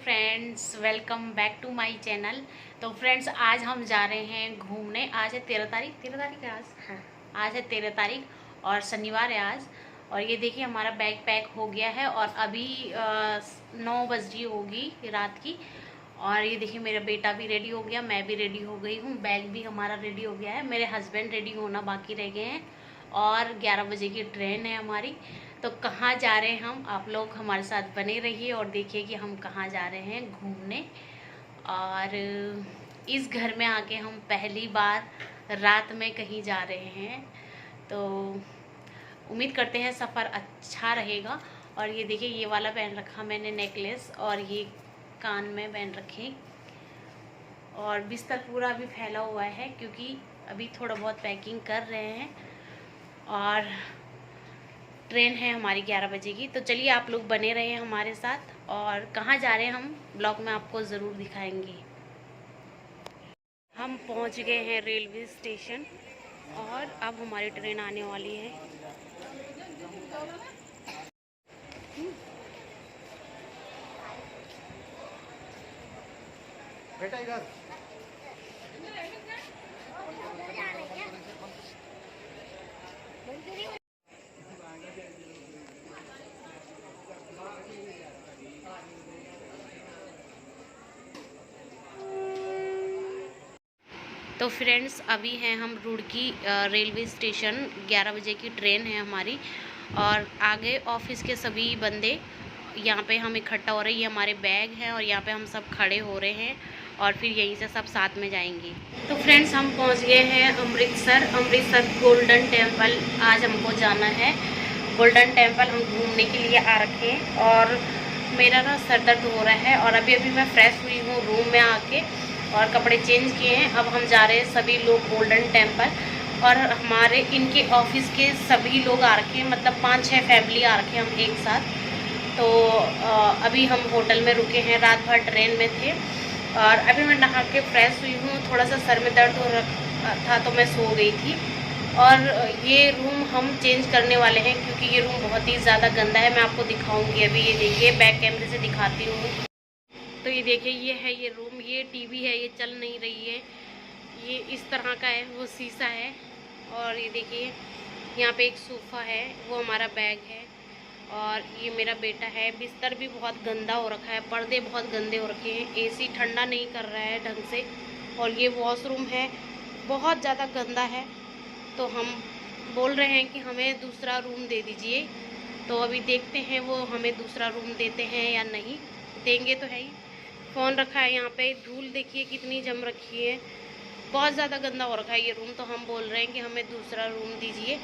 Friends, welcome back to my channel. तो friends, आज हम जा रहे हैं घूमने। आज है 13 तारीख। 13 तारीख है आज। हाँ, आज है 13 तारीख और शनिवार है आज। और ये देखिए हमारा बैग पैक हो गया है और अभी 9 बज रही होगी रात की। और ये देखिए मेरा बेटा भी रेडी हो गया, मैं भी रेडी हो गई हूँ, बैग भी हमारा रेडी हो गया है। मेरे हस्बैंड रेडी होना बाकी रह गए हैं और 11 बजे की ट्रेन है हमारी। तो कहाँ जा रहे हैं हम, आप लोग हमारे साथ बने रहिए और देखिए कि हम कहाँ जा रहे हैं घूमने। और इस घर में आके हम पहली बार रात में कहीं जा रहे हैं, तो उम्मीद करते हैं सफ़र अच्छा रहेगा। और ये देखिए ये वाला पहन रखा मैंने नेकलेस, और ये कान में पहन रखे। और बिस्तर पूरा अभी फैला हुआ है क्योंकि अभी थोड़ा बहुत पैकिंग कर रहे हैं। और ट्रेन है हमारी 11 बजे की। तो चलिए आप लोग बने रहे हमारे साथ, और कहाँ जा रहे हैं हम ब्लॉग में आपको ज़रूर दिखाएंगे। हम पहुँच गए हैं रेलवे स्टेशन और अब हमारी ट्रेन आने वाली है। बेटा इधर तो फ्रेंड्स, अभी हैं हम रुड़की रेलवे स्टेशन। 11 बजे की ट्रेन है हमारी और आगे ऑफिस के सभी बंदे यहाँ पे हम इकट्ठा हो रहे हैं। ये हमारे बैग हैं और यहाँ पे हम सब खड़े हो रहे हैं और फिर यहीं से सब साथ में जाएंगे। तो फ्रेंड्स, हम पहुँच गए हैं अमृतसर गोल्डन टेम्पल। आज हमको जाना है गोल्डन टेम्पल। हम घूमने के लिए आ रखे हैं और मेरा ना सर दर्द हो रहा है। और अभी मैं फ्रेश हुई हूँ रूम में आके और कपड़े चेंज किए हैं। अब हम जा रहे हैं सभी लोग गोल्डन टेम्पल, और हमारे इनके ऑफिस के सभी लोग आ रखे हैं, मतलब 5-6 फैमिली आ रखे हैं हम एक साथ। तो अभी हम होटल में रुके हैं, रात भर ट्रेन में थे और अभी मैं नहा के फ्रेश हुई हूँ। थोड़ा सा सर में दर्द हो रखा था तो मैं सो गई थी। और ये रूम हम चेंज करने वाले हैं क्योंकि ये रूम बहुत ही ज़्यादा गंदा है। मैं आपको दिखाऊंगी अभी। ये देखिए, बैक कैमरे से दिखाती हूँ। तो ये देखिए ये है ये रूम। ये टीवी है, ये चल नहीं रही है, ये इस तरह का है, वो शीशा है। और ये देखिए यहाँ पे एक सोफ़ा है, वो हमारा बैग है। और ये मेरा बेटा है। बिस्तर भी बहुत गंदा हो रखा है, पर्दे बहुत गंदे हो रखे हैं, एसी ठंडा नहीं कर रहा है ढंग से। और ये वॉशरूम है, बहुत ज़्यादा गंदा है। तो हम बोल रहे हैं कि हमें दूसरा रूम दे दीजिए। तो अभी देखते हैं वो हमें दूसरा रूम देते हैं या नहीं। देंगे तो है ही। फ़ोन रखा है यहाँ पे, धूल देखिए कितनी जम रखी है, बहुत ज़्यादा गंदा हो रखा है ये रूम। तो हम बोल रहे हैं कि हमें दूसरा रूम दीजिए।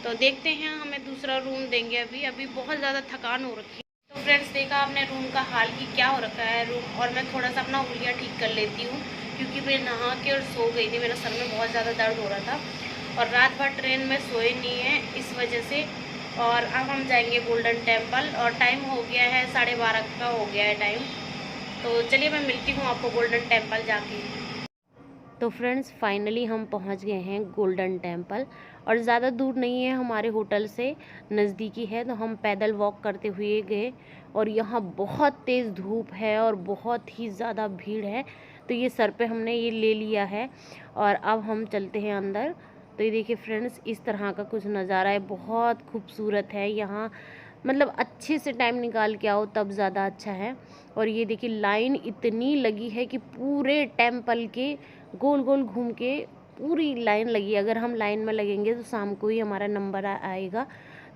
तो देखते हैं हमें दूसरा रूम देंगे। अभी बहुत ज़्यादा थकान हो रखी है। तो फ्रेंड्स, देखा आपने रूम का हाल कि क्या हो रखा है रूम। और मैं थोड़ा सा अपना उंगलियाँ ठीक कर लेती हूँ क्योंकि मैं नहा के और सो गई थी। मेरा सर में बहुत ज़्यादा दर्द हो रहा था और रात भर ट्रेन में सोए नहीं है इस वजह से। और अब हम जाएंगे गोल्डन टेम्पल और टाइम हो गया है 12:30 का हो गया है टाइम। तो चलिए मैं मिलती हूँ आपको गोल्डन टेम्पल जाके। तो फ्रेंड्स, फाइनली हम पहुँच गए हैं गोल्डन टेम्पल और ज़्यादा दूर नहीं है, हमारे होटल से नज़दीकी है। तो हम पैदल वॉक करते हुए गए और यहाँ बहुत तेज़ धूप है और बहुत ही ज़्यादा भीड़ है। तो ये सर पे हमने ये ले लिया है और अब हम चलते हैं अंदर। तो ये देखिए फ्रेंड्स, इस तरह का कुछ नज़ारा है, बहुत खूबसूरत है यहाँ। मतलब अच्छे से टाइम निकाल के आओ तब ज़्यादा अच्छा है। और ये देखिए लाइन इतनी लगी है कि पूरे टेम्पल के गोल गोल घूम के पूरी लाइन लगी है। अगर हम लाइन में लगेंगे तो शाम को ही हमारा नंबर आएगा।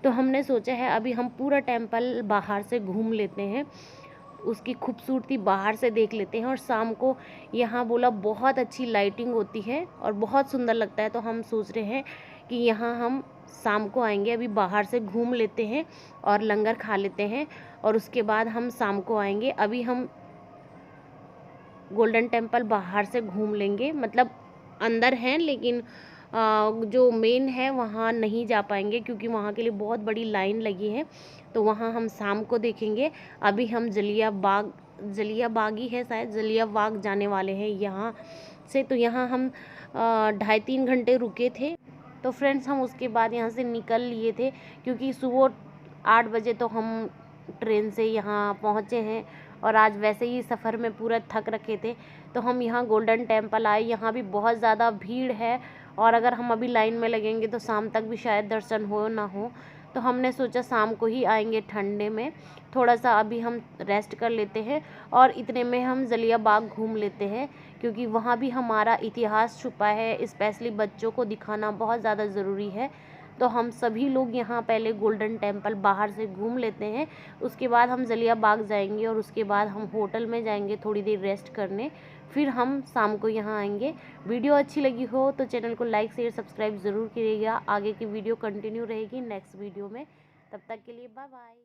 तो हमने सोचा है अभी हम पूरा टेम्पल बाहर से घूम लेते हैं, उसकी खूबसूरती बाहर से देख लेते हैं। और शाम को यहाँ बोला बहुत अच्छी लाइटिंग होती है और बहुत सुंदर लगता है। तो हम सोच रहे हैं कि यहाँ हम शाम को आएंगे, अभी बाहर से घूम लेते हैं और लंगर खा लेते हैं और उसके बाद हम शाम को आएंगे। अभी हम गोल्डन टेम्पल बाहर से घूम लेंगे, मतलब अंदर हैं लेकिन जो मेन है वहाँ नहीं जा पाएंगे क्योंकि वहाँ के लिए बहुत बड़ी लाइन लगी है। तो वहाँ हम शाम को देखेंगे। अभी हम जलिया बाग ही है शायद, जलिया बाग जाने वाले हैं यहाँ से। तो यहाँ हम 2.5-3 घंटे रुके थे तो फ्रेंड्स हम उसके बाद यहाँ से निकल लिए थे, क्योंकि सुबह 8 बजे तो हम ट्रेन से यहाँ पहुँचे हैं और आज वैसे ही सफ़र में पूरा थक रखे थे। तो हम यहाँ गोल्डन टेम्पल आए। यहाँ भी बहुत ज़्यादा भीड़ है और अगर हम अभी लाइन में लगेंगे तो शाम तक भी शायद दर्शन हो ना हो। तो हमने सोचा शाम को ही आएंगे ठंडे में, थोड़ा सा अभी हम रेस्ट कर लेते हैं और इतने में हम जलिया बाग घूम लेते हैं, क्योंकि वहाँ भी हमारा इतिहास छुपा है। स्पेशली बच्चों को दिखाना बहुत ज़्यादा ज़रूरी है। तो हम सभी लोग यहाँ पहले गोल्डन टेम्पल बाहर से घूम लेते हैं, उसके बाद हम जलिया बाग जाएंगे और उसके बाद हम होटल में जाएंगे थोड़ी देर रेस्ट करने, फिर हम शाम को यहाँ आएंगे। वीडियो अच्छी लगी हो तो चैनल को लाइक शेयर सब्सक्राइब ज़रूर करिएगा। आगे की वीडियो कंटिन्यू रहेगी नेक्स्ट वीडियो में। तब तक के लिए बाय बाय।